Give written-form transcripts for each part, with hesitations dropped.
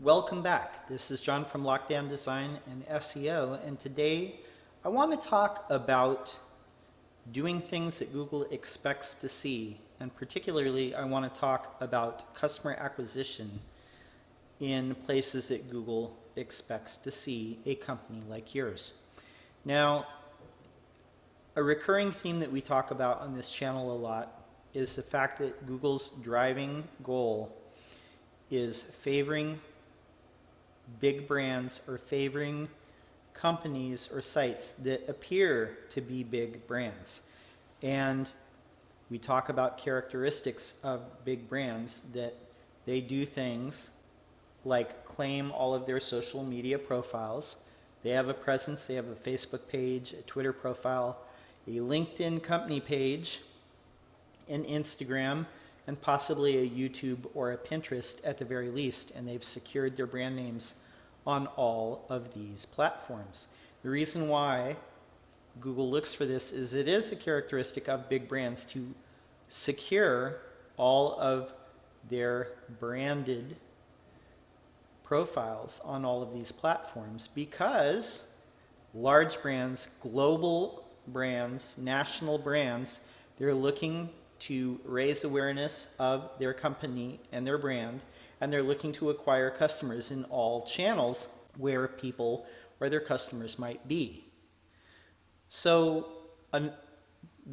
Welcome back. This is John from Lockedown Design and SEO, and today I want to talk about doing things that Google expects to see, and particularly I want to talk about customer acquisition in places that Google expects to see a company like yours. Now, a recurring theme that we talk about on this channel a lot is the fact that Google's driving goal is favoring big brands or favoring companies or sites that appear to be big brands. And we talk about characteristics of big brands, that they do things like claim all of their social media profiles. They have a presence, they have a Facebook page, a Twitter profile, a LinkedIn company page, an Instagram, and possibly a YouTube or a Pinterest at the very least, and they've secured their brand names on all of these platforms. The reason why Google looks for this is it is a characteristic of big brands to secure all of their branded profiles on all of these platforms, because large brands, global brands, national brands, they're looking to raise awareness of their company and their brand, and they're looking to acquire customers in all channels where their customers might be. So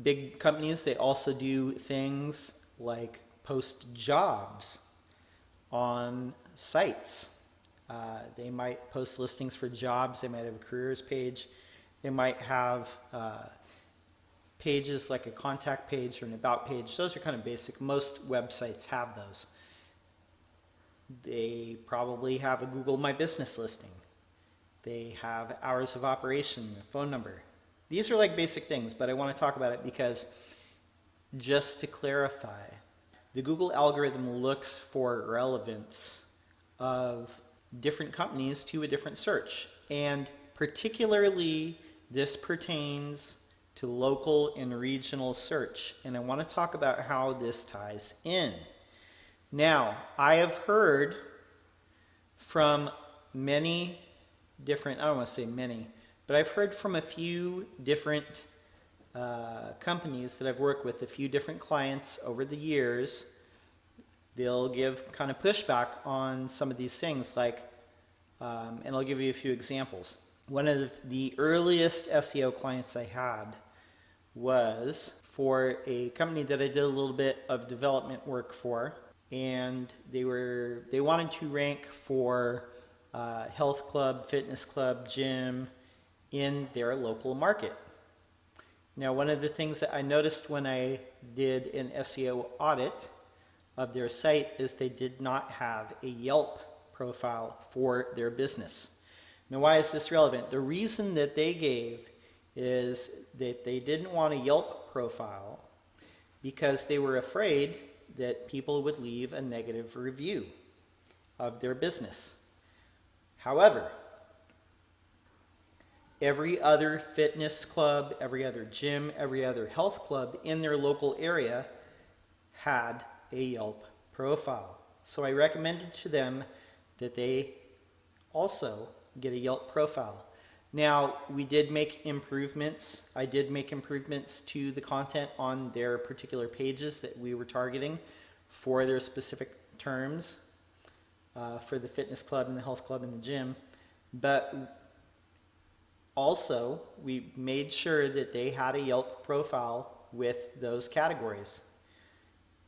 big companies, they also do things like post jobs on sites. They might post listings for jobs, they might have a careers page, they might have pages like a contact page or an about page. Those are kind of basic. Most websites have those. They probably have a Google My Business listing. They have hours of operation, a phone number. These are like basic things, but I want to talk about it because, just to clarify, the Google algorithm looks for relevance of different companies to a different search. And particularly this pertains to local and regional search. And I want to talk about how this ties in. Now, I have heard from many different, I don't want to say many, but I've heard from a few different companies that I've worked with, a few different clients over the years. They'll give kind of pushback on some of these things, like, and I'll give you a few examples. One of the earliest SEO clients I had was for a company that I did a little bit of development work for, and they wanted to rank for health club, fitness club, gym in their local market. Now, one of the things that I noticed when I did an SEO audit of their site is they did not have a Yelp profile for their business. Now, why is this relevant? The reason that they gave is that they didn't want a Yelp profile because they were afraid that people would leave a negative review of their business. However, every other fitness club, every other gym, every other health club in their local area had a Yelp profile. So I recommended to them that they also get a Yelp profile. Now, we did make improvements. I did make improvements to the content on their particular pages that we were targeting for their specific terms for the fitness club and the health club and the gym. But also, we made sure that they had a Yelp profile with those categories.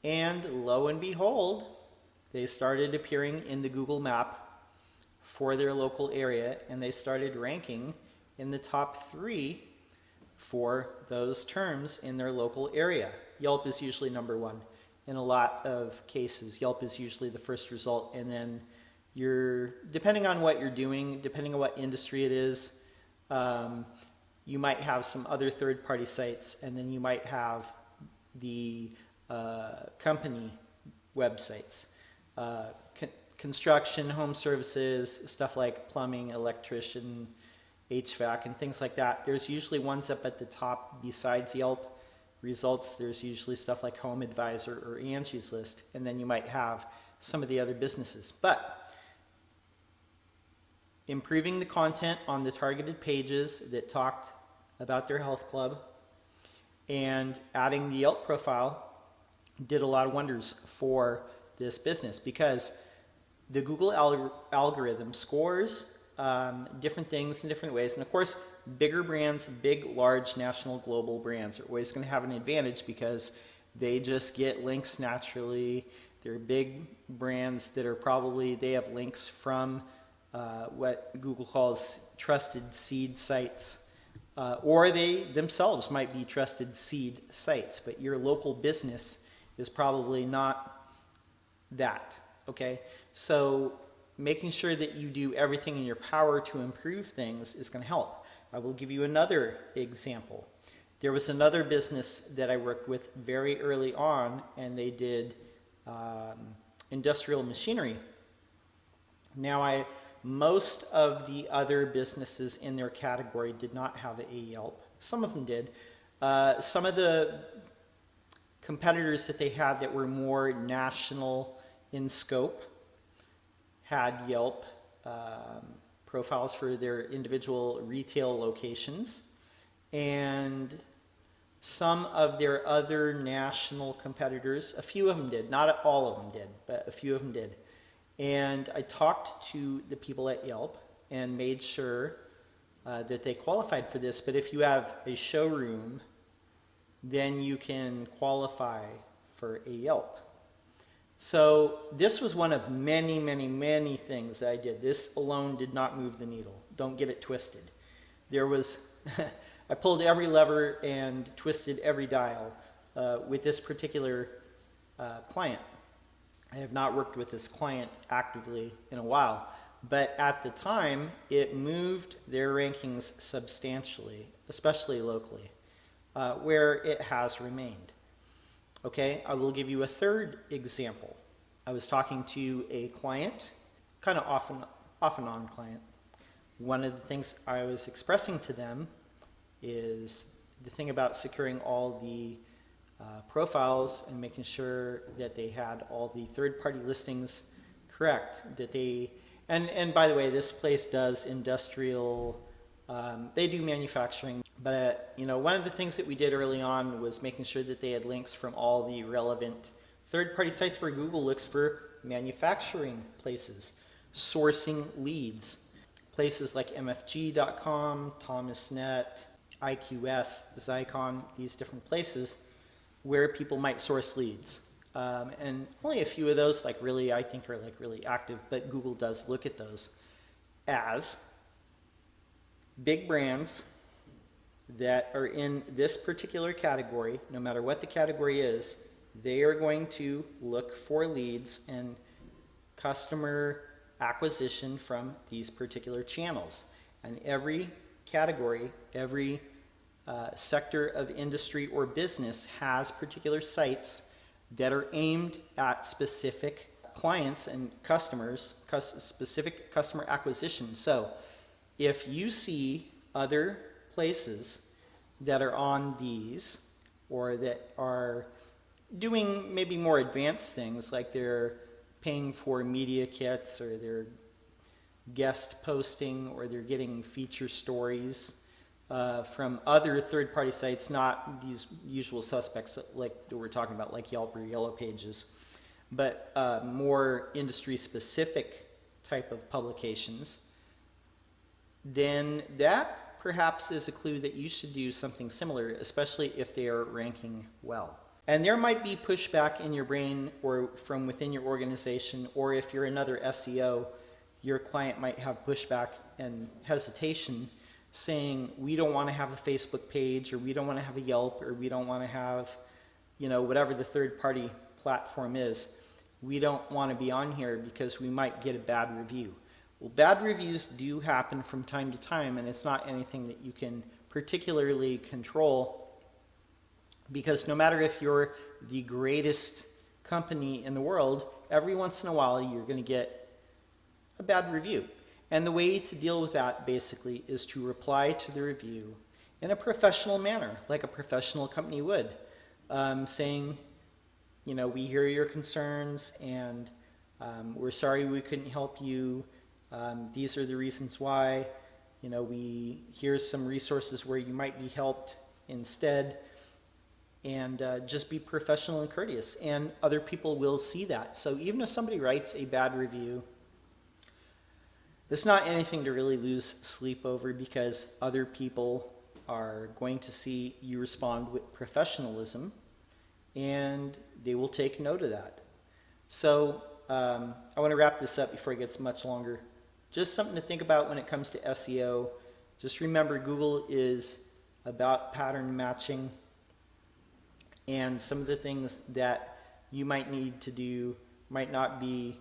And lo and behold, they started appearing in the Google map for their local area, and they started ranking in the top 3 for those terms in their local area. Yelp is usually number 1. In a lot of cases, Yelp is usually the first result, and then depending on what you're doing, depending on what industry it is, you might have some other third-party sites, and then you might have the company websites. Construction, home services, stuff like plumbing, electrician, HVAC, and things like that. There's usually ones up at the top besides Yelp results. There's usually stuff like Home Advisor or Angie's List, and then you might have some of the other businesses. But improving the content on the targeted pages that talked about their health club, and adding the Yelp profile did a lot of wonders for this business, because the Google algorithm scores different things in different ways. And of course, bigger brands, big, large, national, global brands are always going to have an advantage because they just get links naturally. They're big brands that are probably, they have links from what Google calls trusted seed sites. Or they themselves might be trusted seed sites, but your local business is probably not that, okay? So making sure that you do everything in your power to improve things is going to help. I will give you another example. There was another business that I worked with very early on, and they did industrial machinery. Now, most of the other businesses in their category did not have a Yelp. Some of them did. Some of the competitors that they had that were more national in scope had Yelp profiles for their individual retail locations, and some of their other national competitors, a few of them did, not all of them did, but a few of them did. And I talked to the people at Yelp and made sure that they qualified for this. But if you have a showroom, then you can qualify for a Yelp. So this was one of many, many, many things that I did. This alone did not move the needle. Don't get it twisted. There was, I pulled every lever and twisted every dial with this particular client. I have not worked with this client actively in a while, but at the time, it moved their rankings substantially, especially locally, where it has remained. Okay, I will give you a third example. I was talking to a client, kind of off and on client. One of the things I was expressing to them is the thing about securing all the profiles and making sure that they had all the third-party listings correct. That they, and by the way, this place does industrial. They do manufacturing, but you know, one of the things that we did early on was making sure that they had links from all the relevant third-party sites where Google looks for manufacturing places, sourcing leads, places like mfg.com, thomasnet, IQS, Zycon, these different places where people might source leads. And only a few of those I think are really active, but Google does look at those as big brands that are in this particular category. No matter what the category is, they are going to look for leads and customer acquisition from these particular channels. And every category, every sector of industry or business has particular sites that are aimed at specific clients and customers, specific customer acquisition. So if you see other places that are on these, or that are doing maybe more advanced things, like they're paying for media kits, or they're guest posting, or they're getting feature stories from other third-party sites, not these usual suspects like that we're talking about, like Yelp or Yellow Pages, but more industry-specific type of publications, then that perhaps is a clue that you should do something similar, especially if they are ranking well. And there might be pushback in your brain or from within your organization, or if you're another SEO, your client might have pushback and hesitation saying, we don't want to have a Facebook page, or we don't want to have a Yelp, or we don't want to have, you know, whatever the third-party platform is. We don't want to be on here because we might get a bad review. Well, bad reviews do happen from time to time, and it's not anything that you can particularly control, because no matter if you're the greatest company in the world, every once in a while you're going to get a bad review. And the way to deal with that basically is to reply to the review in a professional manner, like a professional company would, saying, you know, we hear your concerns, and we're sorry we couldn't help you These are the reasons why. Here's some resources where you might be helped instead. And just be professional and courteous, and other people will see that. So even if somebody writes a bad review, it's not anything to really lose sleep over, because other people are going to see you respond with professionalism, and they will take note of that. So I want to wrap this up before it gets much longer. Just something to think about when it comes to SEO. Just remember, Google is about pattern matching. And some of the things that you might need to do might not be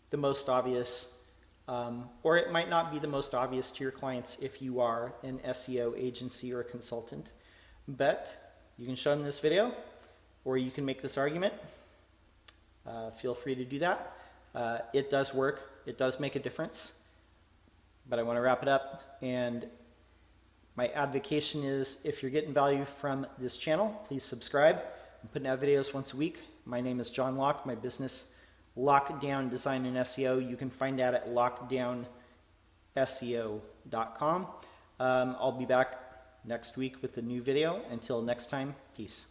the most obvious, or it might not be the most obvious to your clients if you are an SEO agency or consultant. But you can show them this video, or you can make this argument. Feel free to do that. It does work. It does make a difference. But I want to wrap it up, and my advocation is, if you're getting value from this channel, please subscribe. I'm putting out videos once a week. My name is John Locke. My business, Lockedown Design and SEO. You can find that at lockdownseo.com. I'll be back next week with a new video. Until next time, peace.